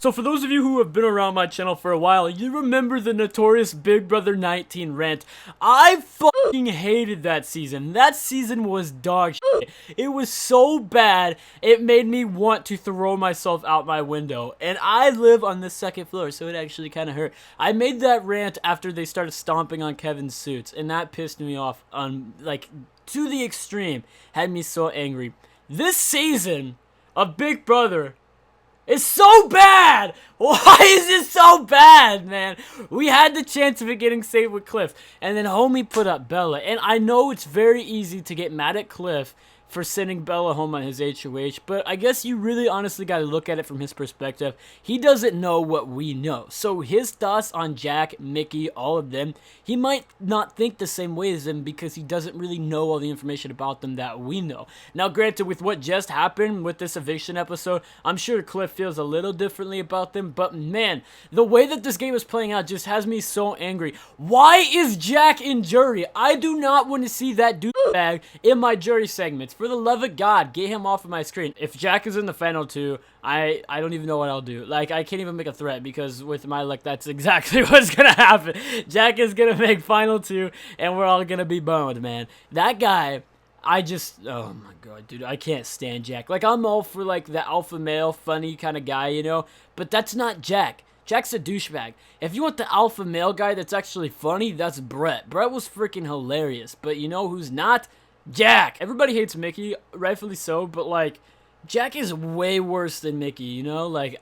So for those of you who have been around my channel for a while, you remember the notorious Big Brother 19 rant. I fucking hated that season. That season was dog shit. It was so bad, it made me want to throw myself out my window. And I live on the second floor, so it actually kind of hurt. I made that rant after they started stomping on Kevin's suits, and that pissed me off on, like, to the extreme. Had me so angry. This season of Big Brother is so bad! Why is it so bad, man? We had the chance of it getting saved with Cliff, and then homie put up Bella. And I know it's very easy to get mad at Cliff for sending Bella home on his HOH, but I guess you really honestly got to look at it from his perspective. He doesn't know what we know. So his thoughts on Jack, Mickey, all of them, he might not think the same way as them because he doesn't really know all the information about them that we know. Now, granted, with what just happened with this eviction episode, I'm sure Cliff feels a little differently about them, but man, the way that this game is playing out just has me so angry. Why is Jack in jury? I do not want to see that douchebag in my jury segments. For the love of God, get him off of my screen. If Jack is in the final two, I don't even know what I'll do. Like, I can't even make a threat because with my luck, that's exactly what's gonna happen. Jack is gonna make final two, and we're all gonna be boned, man. That guy, oh my God, dude, I can't stand Jack. Like, I'm all for, like, the alpha male, funny kind of guy, you know? But that's not Jack. Jack's a douchebag. If you want the alpha male guy that's actually funny, that's Brett. Brett was freaking hilarious. But you know who's not? Jack. Everybody hates Mickey, rightfully so, but, like, Jack is way worse than Mickey, you know? Like,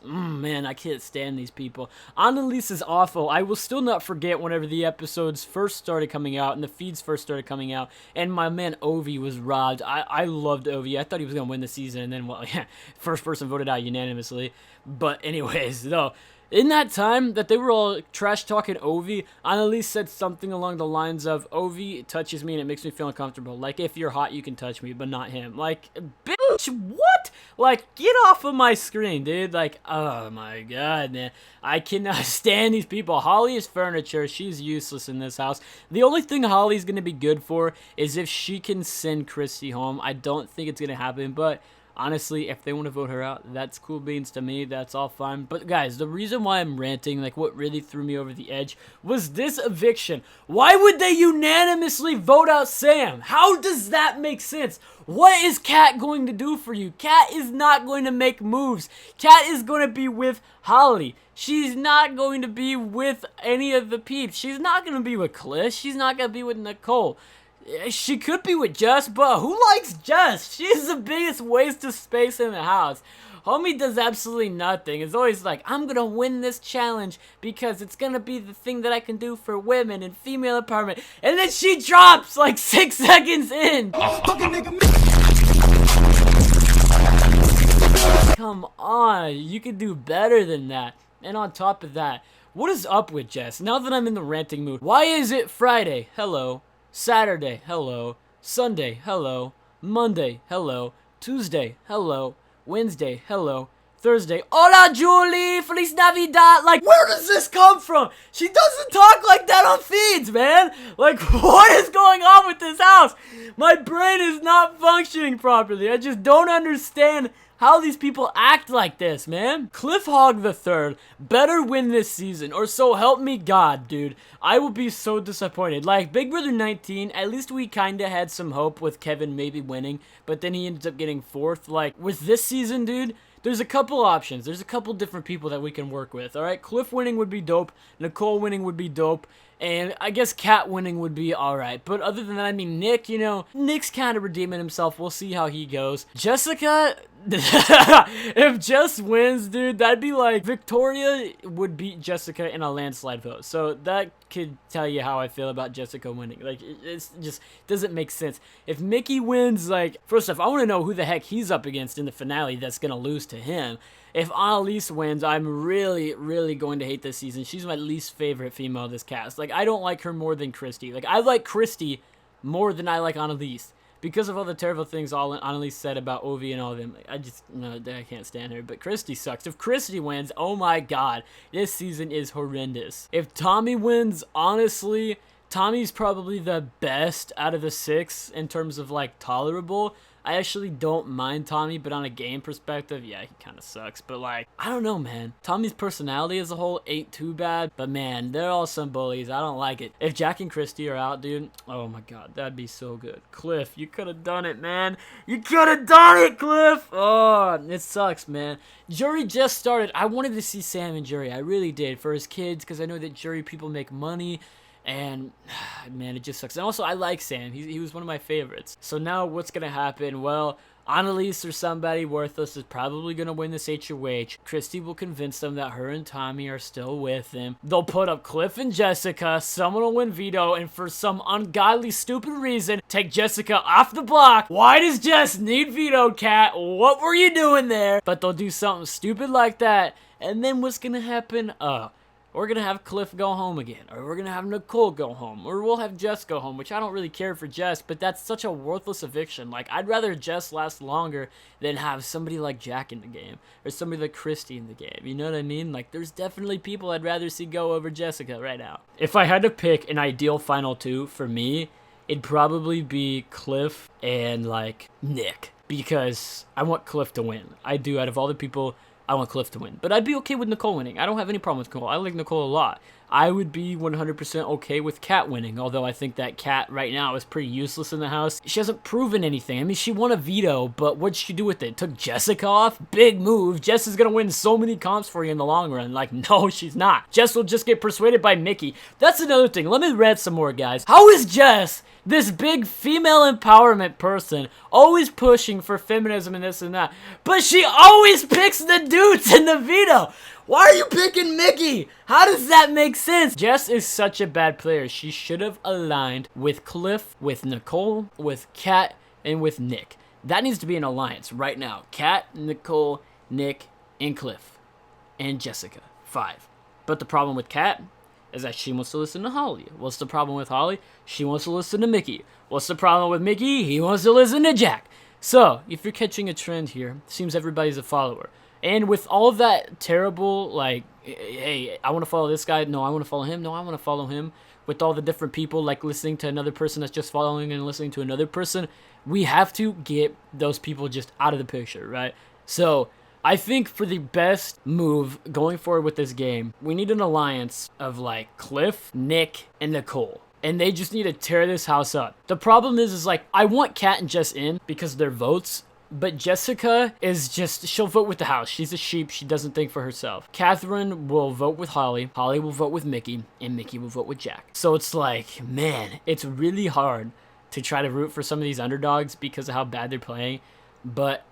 man, I can't stand these people. Annalise is awful. I will still not forget whenever the episodes first started coming out and the feeds first started coming out, and my man Ovi was robbed. I loved Ovi. I thought he was going to win the season, and then, well, yeah, first person voted out unanimously. But anyways, though, in that time that they were all trash-talking Ovi, Annalise said something along the lines of, Ovi touches me and it makes me feel uncomfortable. Like, if you're hot, you can touch me, but not him. Like, bitch, what? Like, get off of my screen, dude. Like, oh my God, man. I cannot stand these people. Holly is furniture. She's useless in this house. The only thing Holly's going to be good for is if she can send Christy home. I don't think it's going to happen, but honestly, if they want to vote her out, that's cool beans to me. That's all fine. But guys, the reason why I'm ranting, like what really threw me over the edge, was this eviction. Why would they unanimously vote out Sam? How does that make sense? What is Kat going to do for you? Kat is not going to make moves. Kat is going to be with Holly. She's not going to be with any of the peeps. She's not going to be with Cliff. She's not going to be with Nicole. She could be with Jess, but who likes Jess? She's the biggest waste of space in the house. Homie does absolutely nothing. It's always like, I'm gonna win this challenge because it's gonna be the thing that I can do for women and female empowerment. And then she drops like 6 seconds in. Come on, you can do better than that. And on top of that, what is up with Jess? Now that I'm in the ranting mood, why is it Friday? Hello. Saturday, hello. Sunday, hello. Monday, hello. Tuesday, hello. Wednesday, hello. Thursday, hola Julie, Feliz Navidad. Like, where does this come from? She doesn't talk like that on feeds, man. Like, what is going on with this house? My brain is not functioning properly. I just don't understand how these people act like this, man. Cliff Hogg the Third better win this season, or so help me God, dude. I will be so disappointed. Like, Big Brother 19, at least we kinda had some hope with Kevin maybe winning, but then he ends up getting 4th. Like, with this season, dude, there's a couple options. There's a couple different people that we can work with, alright? Cliff winning would be dope. Nicole winning would be dope. And I guess Kat winning would be alright. But other than that, I mean, Nick, you know, Nick's kind of redeeming himself. We'll see how he goes. Jessica, if Jess wins, dude, that'd be like Victoria would beat Jessica in a landslide vote. So that could tell you how I feel about Jessica winning. Like, it just doesn't make sense. If Mickey wins, like, first off, I want to know who the heck he's up against in the finale that's going to lose to him. If Annalise wins, I'm really, really going to hate this season. She's my least favorite female of this cast. Like, I don't like her more than Christy. Like, I like Christy more than I like Annalise. Because of all the terrible things Annalise said about Ovi and all of them. Like, I can't stand her. But Christy sucks. If Christy wins, oh my God, this season is horrendous. If Tommy wins, honestly, Tommy's probably the best out of the 6 in terms of, like, tolerable. I actually don't mind Tommy, but on a game perspective, yeah, he kind of sucks. But like, I don't know, man. Tommy's personality as a whole ain't too bad, but man, they're all some bullies. I don't like it. If Jack and Christy are out, dude, oh my god, that'd be so good. Cliff, you could have done it, man. You could have done it, Cliff. Oh, it sucks, man. Jury just started. I wanted to see Sam and Jury. I really did, for his kids, because I know that Jury people make money. And, man, it just sucks. And also, I like Sam. He was one of my favorites. So now what's going to happen? Well, Annalise or somebody worthless is probably going to win this HOH. Christy will convince them that her and Tommy are still with him. They'll put up Cliff and Jessica. Someone will win veto. And for some ungodly, stupid reason, take Jessica off the block. Why does Jess need veto, Cat? What were you doing there? But they'll do something stupid like that. And then what's going to happen? We're going to have Cliff go home again, or we're going to have Nicole go home, or we'll have Jess go home, which I don't really care for Jess, but that's such a worthless eviction. Like, I'd rather Jess last longer than have somebody like Jack in the game, or somebody like Christy in the game, you know what I mean? Like, there's definitely people I'd rather see go over Jessica right now. If I had to pick an ideal final two for me, it'd probably be Cliff and, like, Nick, because I want Cliff to win. I do, out of all the people, I want Cliff to win. But I'd be okay with Nicole winning. I don't have any problem with Nicole. I like Nicole a lot. I would be 100% okay with Kat winning, although I think that Kat right now is pretty useless in the house. She hasn't proven anything. I mean, she won a veto, but what'd she do with it? Took Jessica off? Big move. Jess is going to win so many comps for you in the long run. Like, no, she's not. Jess will just get persuaded by Mickey. That's another thing. Let me rant some more, guys. How is Jess, this big female empowerment person, always pushing for feminism and this and that, but she always picks the dudes in the veto? Why are you picking Mickey? How does that make sense? Jess is such a bad player. She should have aligned with Cliff, with Nicole, with Kat, and with Nick. That needs to be an alliance right now. Kat, Nicole, Nick, and Cliff. And Jessica. 5. But the problem with Kat is that she wants to listen to Holly. What's the problem with Holly? She wants to listen to Mickey. What's the problem with Mickey? He wants to listen to Jack. So, if you're catching a trend here, it seems everybody's a follower. And with all of that terrible, like, hey, I want to follow this guy. No, I want to follow him. No, I want to follow him. With all the different people, like, listening to another person that's just following and listening to another person, we have to get those people just out of the picture, right? So, I think for the best move going forward with this game, we need an alliance of, like, Cliff, Nick, and Nicole. And they just need to tear this house up. The problem is like, I want Kat and Jess in because of their votes. But Jessica is just, she'll vote with the house. She's a sheep. She doesn't think for herself. Catherine will vote with Holly. Holly will vote with Mickey. And Mickey will vote with Jack. So it's like, man, it's really hard to try to root for some of these underdogs because of how bad they're playing. But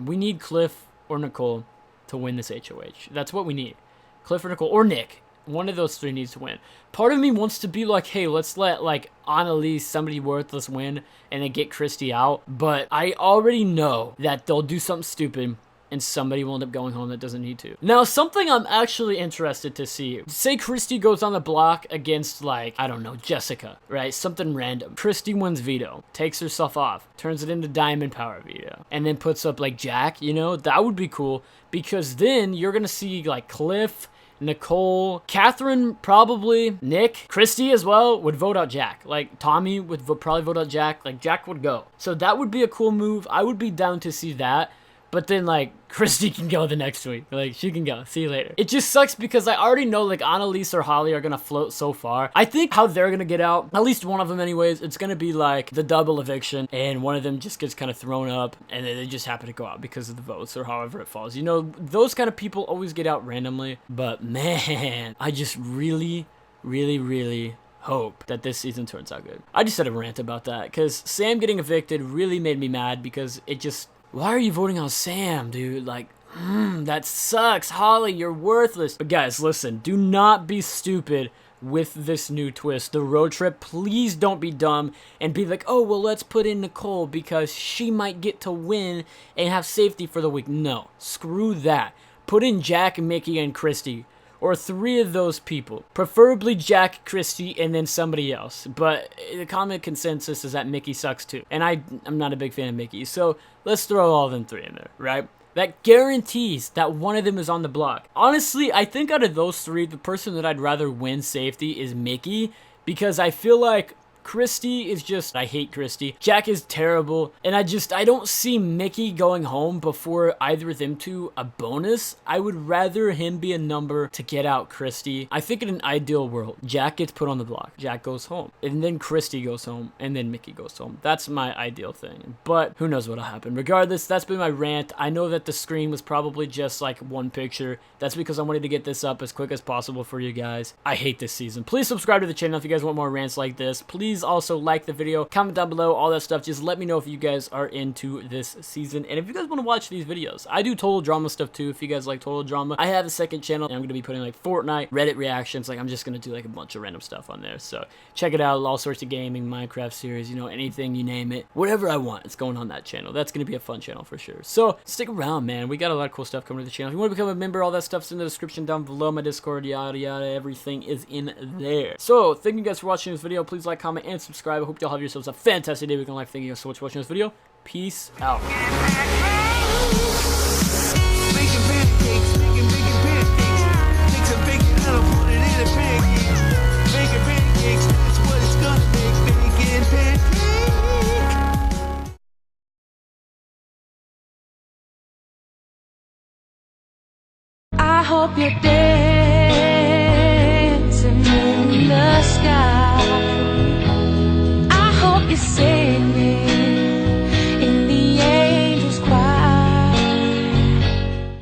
we need Cliff or Nicole to win this HOH. That's what we need. Cliff or Nicole or Nick. One of those three needs to win. Part of me wants to be like, hey, let's let, like, Annalise, somebody worthless, win and then get Christy out. But I already know that they'll do something stupid and somebody will end up going home that doesn't need to. Now, something I'm actually interested to see. Say Christy goes on the block against, like, I don't know, Jessica, right? Something random. Christy wins veto, takes herself off, turns it into diamond power veto, and then puts up, like, Jack, you know? That would be cool because then you're going to see, like, Cliff, Nicole, Catherine, probably, Nick, Christy as well would vote out Jack. Like, Tommy would probably vote out Jack. Like, Jack would go. So that would be a cool move. I would be down to see that. But then, like, Christy can go the next week. Like, she can go. See you later. It just sucks because I already know, like, Annalise or Holly are going to float so far. I think how they're going to get out, at least one of them anyways, it's going to be, like, the double eviction. And one of them just gets kind of thrown up. And then they just happen to go out because of the votes or however it falls. You know, those kind of people always get out randomly. But, man, I just really hope that this season turns out good. I just had a rant about that because Sam getting evicted really made me mad because it just... Why are you voting on Sam, dude? Like, that sucks. Holly, you're worthless. But guys, listen, do not be stupid with this new twist. The road trip, please don't be dumb and be like, oh, well, let's put in Nicole because she might get to win and have safety for the week. No, screw that. Put in Jack, Mickey, and Christy. Or 3 of those people. Preferably Jack, Christy, and then somebody else. But the common consensus is that Mickey sucks too. And I'm not a big fan of Mickey. So let's throw all of them 3 in there, right? That guarantees that one of them is on the block. Honestly, I think out of those 3, the person that I'd rather win safety is Mickey. Because I feel like Christy is just, I hate Christy. Jack is terrible, and I don't see Mickey going home before either of them two a bonus. I would rather him be a number to get out Christy. I think in an ideal world, Jack gets put on the block, Jack goes home, and then Christy goes home, and then Mickey goes home. That's my ideal thing, but who knows what'll happen. Regardless, that's been my rant. I know that the screen was probably just like one picture. That's because I wanted to get this up as quick as possible for you guys. I hate this season. Please subscribe to the channel if you guys want more rants like this. Please also like the video, comment down below, all that stuff. Just let me know if you guys are into this season, and if you guys want to watch these videos. I do total drama stuff too, if you guys like total drama. I have a second channel, and I'm going to be putting like Fortnite, Reddit reactions. Like, I'm just going to do like a bunch of random stuff on there, so check it out. All sorts of gaming, Minecraft series, you know, anything, you name it. Whatever I want, it's going on that channel. That's going to be a fun channel for sure. So stick around, man. We got a lot of cool stuff coming to the channel. If you want to become a member, all that stuff's in the description down below. My Discord, yada yada, everything is in there. So thank you guys for watching this video. Please like, comment, and subscribe. I hope y'all have yourselves a fantastic day. We can life. Thank you guys so much for watching this video. Peace out. I hope you're dancing in the sky.